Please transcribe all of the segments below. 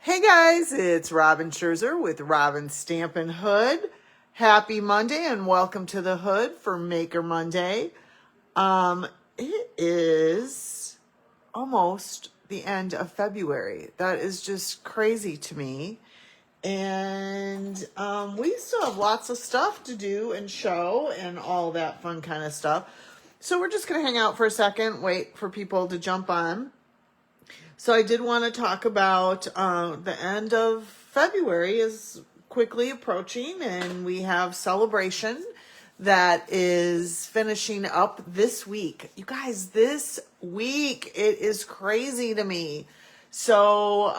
Hey guys, it's Robin Scherzer with Robin Stampin' Hood. Happy Monday and welcome to the Hood for Maker Monday. It is almost the end of February. That is just crazy to me. And we still have lots of stuff to do and show and all that fun kind of stuff. So we're just going to hang out for a second, wait for people to jump on. So I did want to talk about the end of February is quickly approaching, and we have Celebration that is finishing up this week. You guys, this week, it is crazy to me. So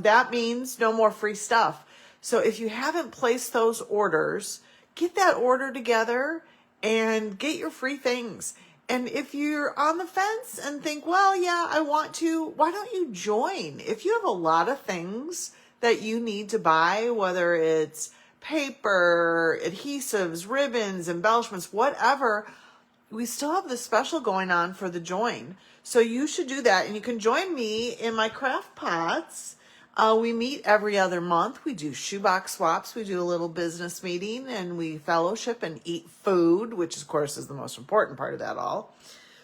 that means no more free stuff. So if you haven't placed those orders, get that order together and get your free things. And if you're on the fence and think, well, yeah, I want to, why don't you join? If you have a lot of things that you need to buy, whether it's paper, adhesives, ribbons, embellishments, whatever, we still have this special going on for the join. So you should do that. And you can join me in my craft pots. We meet every other month. We do shoebox swaps. We do a little business meeting and we fellowship and eat food, which of course is the most important part of that all.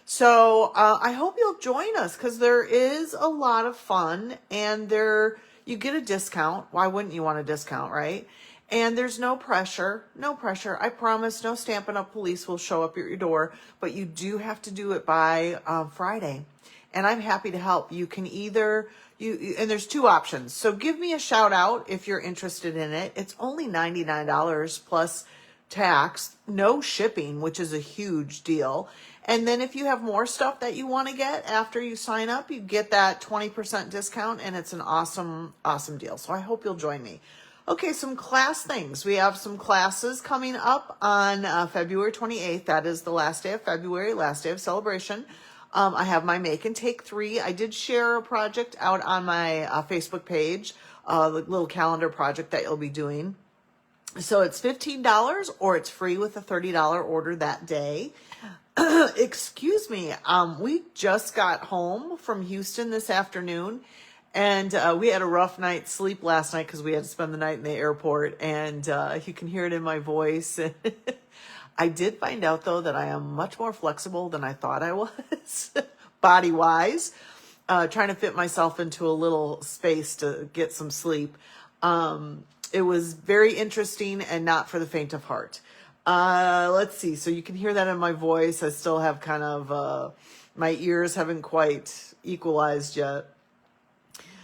So I hope you'll join us because there is a lot of fun and you get a discount. Why wouldn't you want a discount, right? And there's no pressure, no pressure. I promise no Stampin' Up! Police will show up at your door, but you do have to do it by Friday. And I'm happy to help. You can either... and there's two options. So give me a shout out if you're interested in it. It's only $99 plus tax, no shipping, which is a huge deal. And then if you have more stuff that you want to get after you sign up, you get that 20% discount and it's an awesome, awesome deal. So I hope you'll join me. Okay, some class things. We have some classes coming up on February 28th. That is the last day of February, last day of celebration. I have my Make and Take 3. I did share a project out on my Facebook page, the little calendar project that you'll be doing. So it's $15 or it's free with a $30 order that day. Excuse me. We just got home from Houston this afternoon and we had a rough night's sleep last night because we had to spend the night in the airport and you can hear it in my voice. I did find out, though, that I am much more flexible than I thought I was, body-wise, trying to fit myself into a little space to get some sleep. It was very interesting and not for the faint of heart. Let's see. So you can hear that in my voice. I still have kind of, my ears haven't quite equalized yet.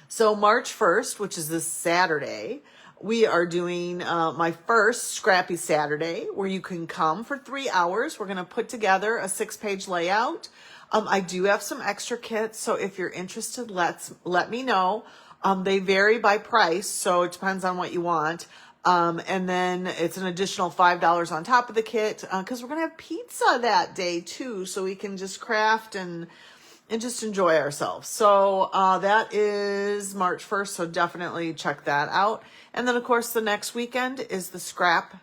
So March 1st, which is this Saturday, we are doing my first Scrappy Saturday where you can come for 3 hours. We're going to put together a 6-page layout. I do have some extra kits, so if you're interested, let me know. They vary by price, so it depends on what you want. And then it's an additional $5 on top of the kit because we're going to have pizza that day too, so we can just craft and just enjoy ourselves. So that is March 1st, so definitely check that out. And then, of course, the next weekend is the Scrap,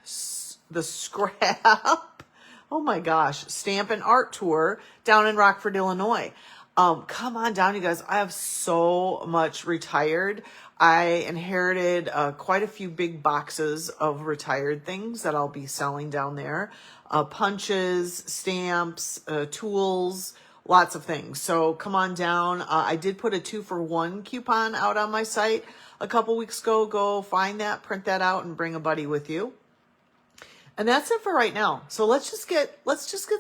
oh my gosh, Stampin' Art Tour down in Rockford, Illinois. Come on down, you guys. I have so much retired. I inherited quite a few big boxes of retired things that I'll be selling down there. Punches, stamps, tools, lots of things. So come on down. I did put a 2-for-1 coupon out on my site a couple weeks ago. Go find that, print that out, and bring a buddy with you. And that's it for right now. So let's just get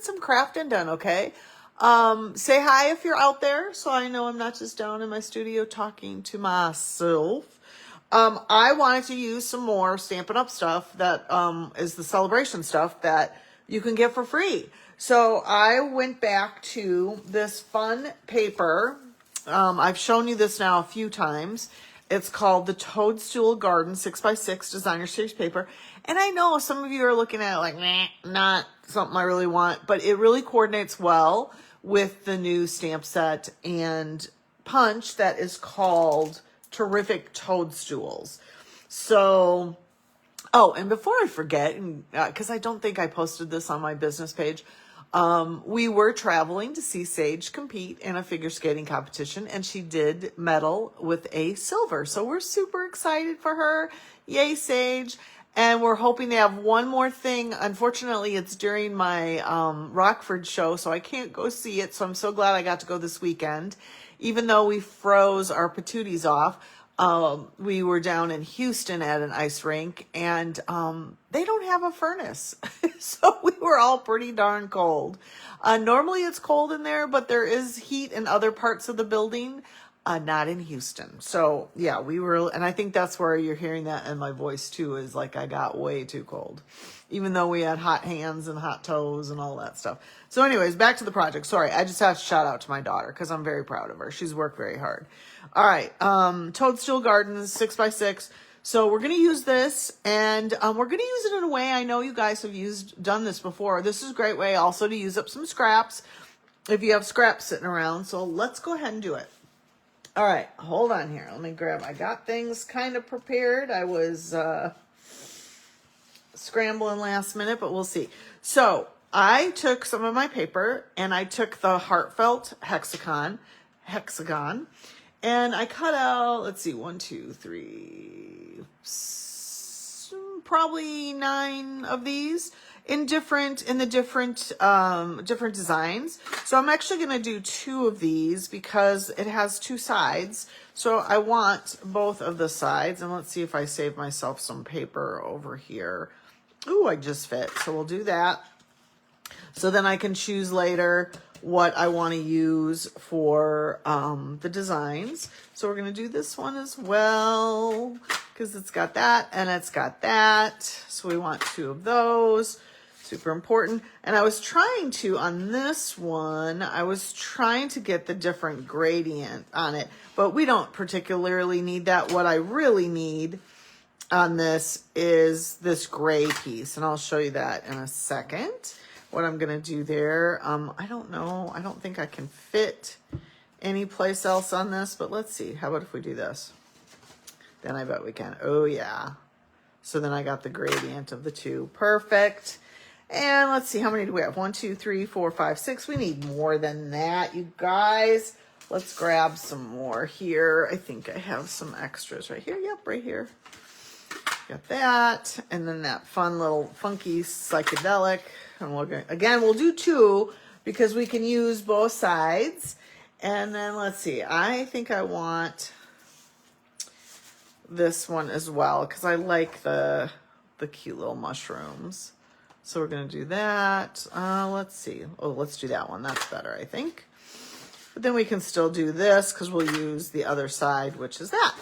some crafting done, okay? Say hi if you're out there, so I know I'm not just down in my studio talking to myself. I wanted to use some more Stampin' Up! Stuff that is the celebration stuff that you can get for free. So I went back to this fun paper. I've shown you this now a few times. It's called the Toadstool Garden 6x6 Designer Series paper. And I know some of you are looking at it like, nah, not something I really want, but it really coordinates well with the new stamp set and punch that is called Terrific Toadstools. So, oh, and before I forget, because I don't think I posted this on my business page, We were traveling to see Sage compete in a figure skating competition, and she did medal with a silver. So we're super excited for her. Yay, Sage. And we're hoping to have one more thing. Unfortunately, it's during my Rockford show, so I can't go see it. So I'm so glad I got to go this weekend. Even though we froze our patooties off, we were down in Houston at an ice rink, and they don't have a furnace. So we were all pretty darn cold. Normally it's cold in there, but there is heat in other parts of the building. Not in Houston. So yeah, we were, and I think that's where you're hearing that in my voice too, is like I got way too cold, even though we had hot hands and hot toes and all that stuff. So anyways, back to the project. Sorry, I just have to shout out to my daughter because I'm very proud of her. She's worked very hard. All right, Toadstool Gardens 6x6. So we're going to use this, and we're going to use it in a way I know you guys have done this before. This is a great way also to use up some scraps if you have scraps sitting around. So let's go ahead and do it. All right, hold on here. Let me grab, I got things kind of prepared. I was scrambling last minute, but we'll see. So I took some of my paper, and I took the Heartfelt hexagon, and I cut out, let's see, 1, 2, 3, probably 9 of these in the different designs. So I'm actually going to do 2 of these because it has 2 sides. So I want both of the sides, and let's see if I save myself some paper over here. Ooh, I just fit. So we'll do that. So then I can choose later what I want to use for the designs. So we're going to do this one as well because it's got that and it's got that. So we want 2 of those. Super important. And I was trying to, on this one, I was trying to get the different gradient on it, but we don't particularly need that. What I really need on this is this gray piece, and I'll show you that in a second. What I'm going to do there, I don't know. I don't think I can fit any place else on this, but let's see. How about if we do this? Then I bet we can. Oh, yeah. So then I got the gradient of the 2. Perfect. And let's see, how many do we have? 1, 2, 3, 4, 5, 6. We need more than that, you guys. Let's grab some more here. I think I have some extras right here. Yep, right here. Got that. And then that fun little funky psychedelic. And we'll do 2 because we can use both sides. And then let's see, I think I want this one as well because I like the cute little mushrooms. So we're going to do that. Let's see. Oh, let's do that one. That's better, I think. But then we can still do this because we'll use the other side, which is that.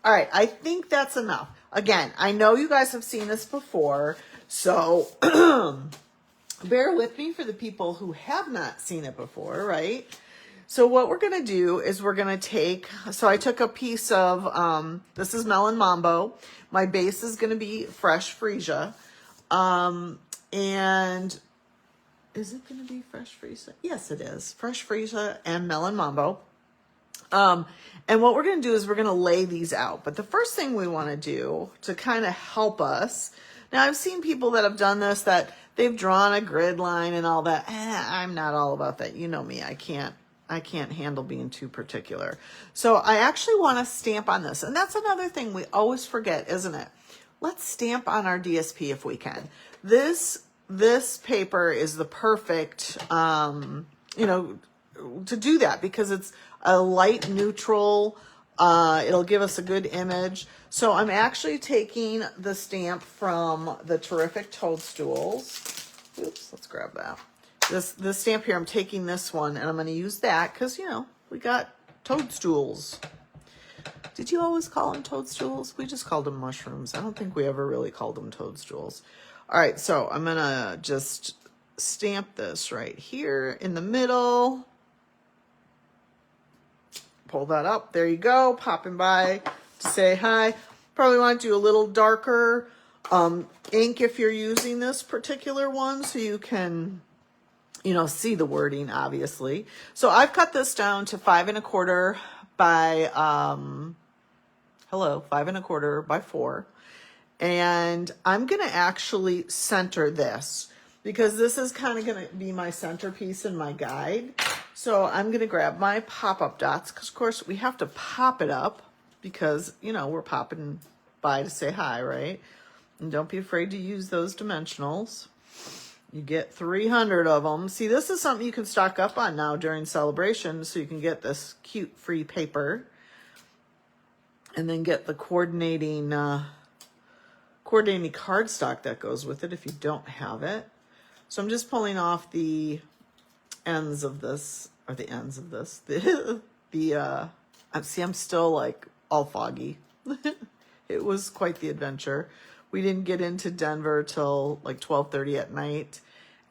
All right. I think that's enough. Again, I know you guys have seen this before, so bear with me for the people who have not seen it before, right? So what we're going to do is we're going to take, so I took a piece of, this is Melon Mambo. My base is going to be fresh freesia. And is it going to be fresh freesia? Yes, it is. Fresh freesia and Melon Mambo. And what we're going to do is we're going to lay these out. But the first thing we want to do to kind of help us, now I've seen people that have done this, that they've drawn a grid line and all that. I'm not all about that. You know me. I can't handle being too particular. So I actually want to stamp on this. And that's another thing we always forget, isn't it? Let's stamp on our DSP if we can. This paper is the perfect, to do that because it's a light neutral. It'll give us a good image. So I'm actually taking the stamp from the Terrific Toadstools. Oops, let's grab that. This stamp here, I'm taking this one and I'm going to use that because, we got toadstools. Did you always call them toadstools? We just called them mushrooms. I don't think we ever really called them toadstools. All right, so I'm going to just stamp this right here in the middle. Pull that up. There you go. Popping by to say hi. Probably want to do a little darker ink if you're using this particular one so you can, see the wording, obviously. So I've cut this down to 5 1/4 by 5 1/4 by 4. And I'm going to actually center this. because this is kind of going to be my centerpiece in my guide. So I'm going to grab my pop-up dots, because of course we have to pop it up because, you know, we're popping by to say hi, right? And don't be afraid to use those dimensionals. You get 300 of them. See, this is something you can stock up on now during celebration, so you can get this cute free paper and then get the coordinating cardstock that goes with it if you don't have it. So I'm just pulling off the ends of this, or the ends of this. See, I'm still like all foggy. It was quite the adventure. We didn't get into Denver till like 12:30 at night,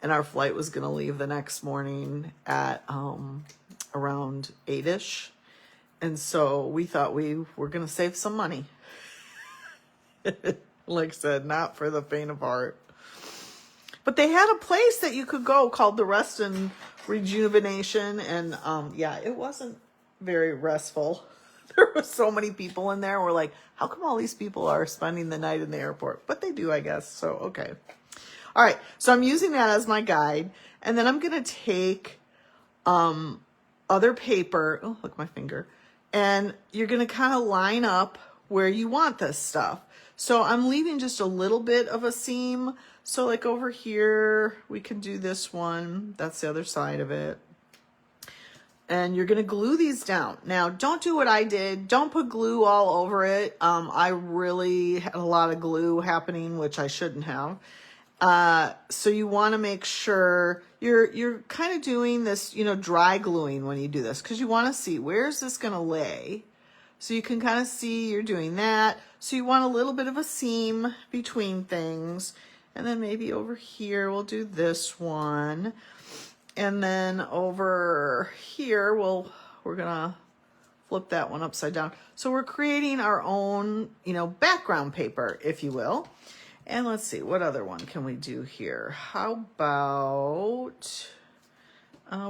and our flight was going to leave the next morning at around 8-ish. And so we thought we were going to save some money. Like I said, not for the faint of heart. But they had a place that you could go called the Rest and Rejuvenation, and yeah, it wasn't very restful. There were so many people in there. We're like, how come all these people are spending the night in the airport? But they do, I guess. So, okay. All right. So I'm using that as my guide. And then I'm going to take other paper. Oh, look, my finger. And you're going to kind of line up where you want this stuff. So I'm leaving just a little bit of a seam. So like over here, we can do this one. That's the other side of it. And you're going to glue these down. Now, don't do what I did. Don't put glue all over it. I really had a lot of glue happening, which I shouldn't have. So you want to make sure you're kind of doing this, you know, dry gluing when you do this, because you want to see where's this going to lay. So you can kind of see you're doing that. So you want a little bit of a seam between things. And then maybe over here, we'll do this one. And then over here, we're gonna flip that one upside down. So we're creating our own, you know, background paper, if you will. And let's see, what other one can we do here? How about,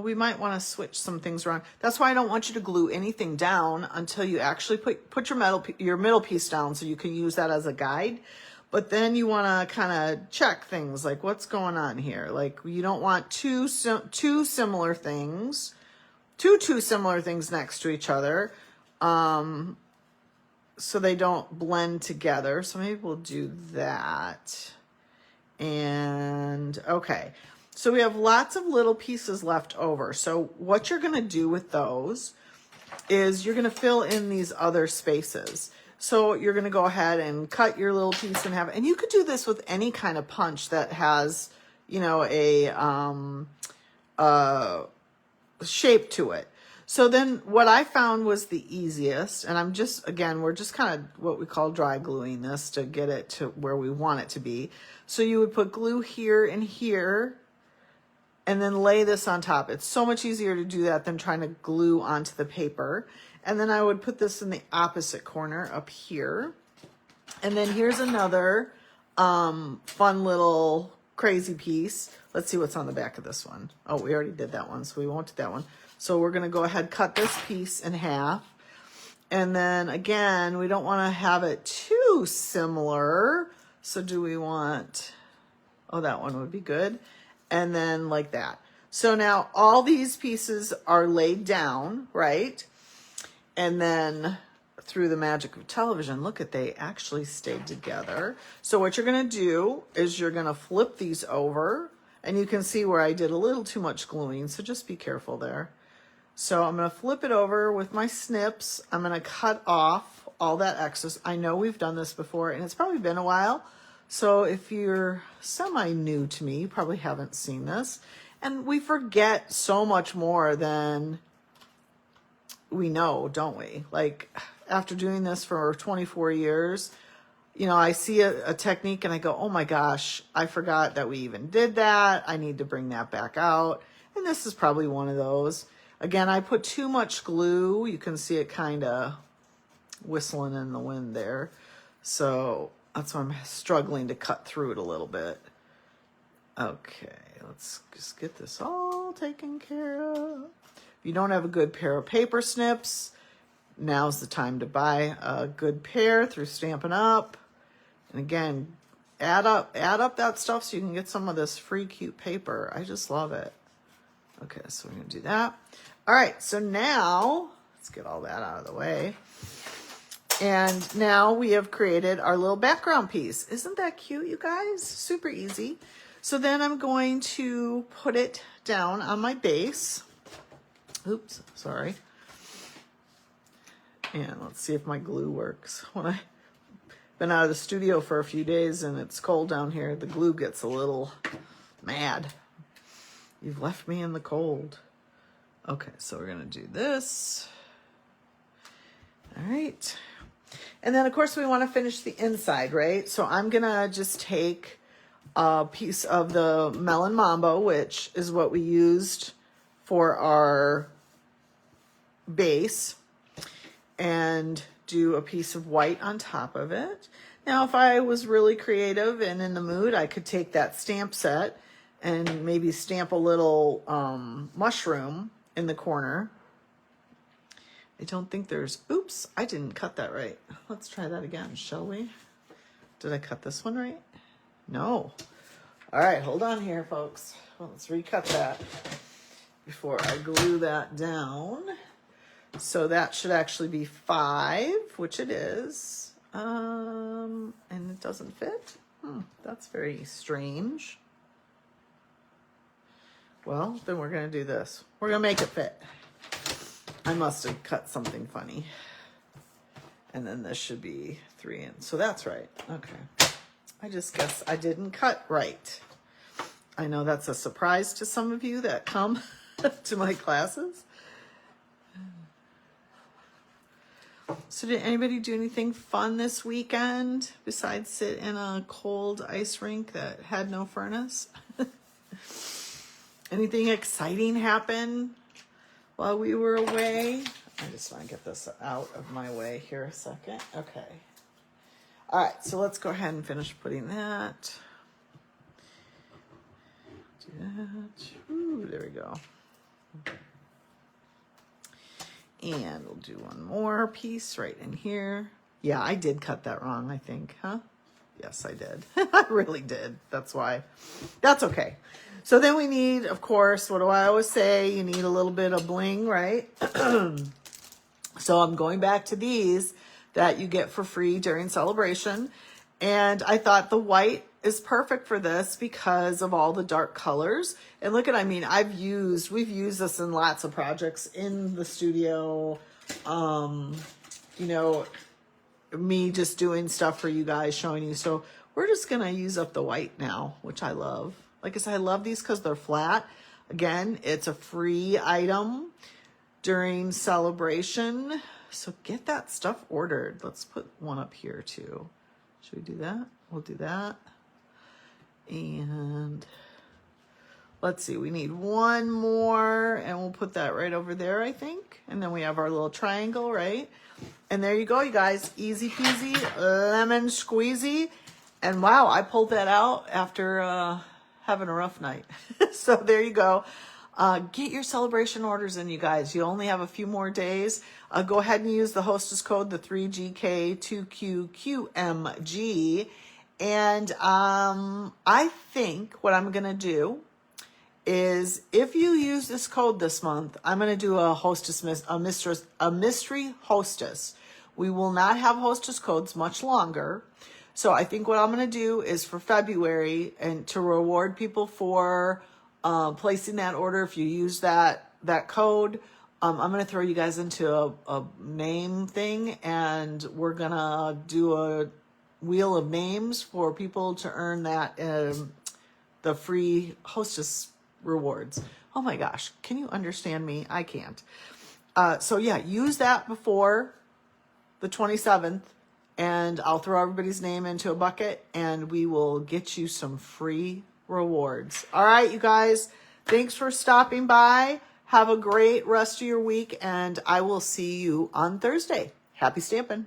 we might want to switch some things around. That's why I don't want you to glue anything down until you actually put your middle piece down, so you can use that as a guide. But then you want to kind of check things like what's going on here. Like you don't want two similar things next to each other, so they don't blend together. So maybe we'll do that. And okay, so we have lots of little pieces left over. So what you're going to do with those is you're going to fill in these other spaces. So you're going to go ahead and cut your little piece in half. And you could do this with any kind of punch that has, you know, a shape to it. So then what I found was the easiest, and we're just kind of what we call dry gluing this to get it to where we want it to be. So you would put glue here and here, and then lay this on top. It's so much easier to do that than trying to glue onto the paper. And then I would put this in the opposite corner up here. And then here's another fun little crazy piece. Let's see what's on the back of this one. Oh, we already did that one, so we won't do that one. So we're going to go ahead, cut this piece in half. And then again, we don't want to have it too similar. So do we want, oh, that one would be good. And then like that. So now all these pieces are laid down, right? And then through the magic of television, look at, they actually stayed together. So what you're going to do is you're going to flip these over, and you can see where I did a little too much gluing. So just be careful there. So I'm going to flip it over with my snips. I'm going to cut off all that excess. I know we've done this before, and it's probably been a while. So if you're semi-new to me, you probably haven't seen this. And we forget so much more than we know, don't we? Like after doing this for 24 years, you know, I see a technique and I go, oh my gosh, I forgot that we even did that. I need to bring that back out. And this is probably one of those. Again, I put too much glue. You can see it kind of whistling in the wind there. So that's why I'm struggling to cut through it a little bit. Okay, let's just get this all taken care of. If you don't have a good pair of paper snips, now's the time to buy a good pair through Stampin' Up. And again, add up that stuff so you can get some of this free cute paper. I just love it. Okay, so we're gonna do that. All right, so now let's get all that out of the way. And now we have created our little background piece. Isn't that cute, you guys? Super easy. So then I'm going to put it down on my base. Oops, sorry. And let's see if my glue works. When I've been out of the studio for a few days and it's cold down here, the glue gets a little mad. You've left me in the cold. Okay, so we're gonna do this. All right. And then of course we wanna finish the inside, right? So I'm gonna just take a piece of the Melon Mambo, which is what we used for our base, and do a piece of white on top of it. Now, if I was really creative and in the mood, I could take that stamp set and maybe stamp a little mushroom in the corner. I don't think there's, oops, I didn't cut that right. Let's try that again, shall we? Did I cut this one right? No. All right, hold on here, folks. Well, let's recut that before I glue that down. So that should actually be 5, which it is. And it doesn't fit. That's very strange. Well, then we're going to do this. We're going to make it fit. I must have cut something funny. And then this should be 3 in. So that's right. Okay. I just guess I didn't cut right. I know that's a surprise to some of you that come to my classes. So did anybody do anything fun this weekend besides sit in a cold ice rink that had no furnace? Anything exciting happen while we were away? I just want to get this out of my way here a second. Okay. All right, so let's go ahead and finish putting that. Do that. Ooh, there we go. And we'll do one more piece right in here. Yeah, I did cut that wrong, I think, huh? Yes, I did. I really did. That's why. That's okay. So then we need, of course, what do I always say? You need a little bit of bling, right? So I'm going back to these that you get for free during celebration. And I thought the white is perfect for this because of all the dark colors. And look at, I mean, we've used this in lots of projects in the studio. You know, me just doing stuff for you guys, showing you. So we're just going to use up the white now, which I love. Like I said, I love these because they're flat. Again, it's a free item during celebration. So get that stuff ordered. Let's put one up here too. Should we do that? We'll do that. And let's see, we need one more and we'll put that right over there, I think. And then we have our little triangle, right? And there you go, you guys. Easy peasy, lemon squeezy. And wow, I pulled that out after having a rough night. So there you go. Get your celebration orders in, you guys. You only have a few more days. Go ahead and use the hostess code, the 3GK2QQMG. And I think what I'm going to do is, if you use this code this month, I'm going to do a mystery hostess. We will not have hostess codes much longer. So I think what I'm going to do is for February, and to reward people for placing that order, if you use that code, I'm going to throw you guys into a name thing, and we're going to do a wheel of names for people to earn that the free hostess rewards. Oh my gosh, can you understand me? I can't. So yeah, use that before the 27th, and I'll throw everybody's name into a bucket, and we will get you some free rewards. All right, you guys, thanks for stopping by. Have a great rest of your week, and I will see you on Thursday. Happy stamping.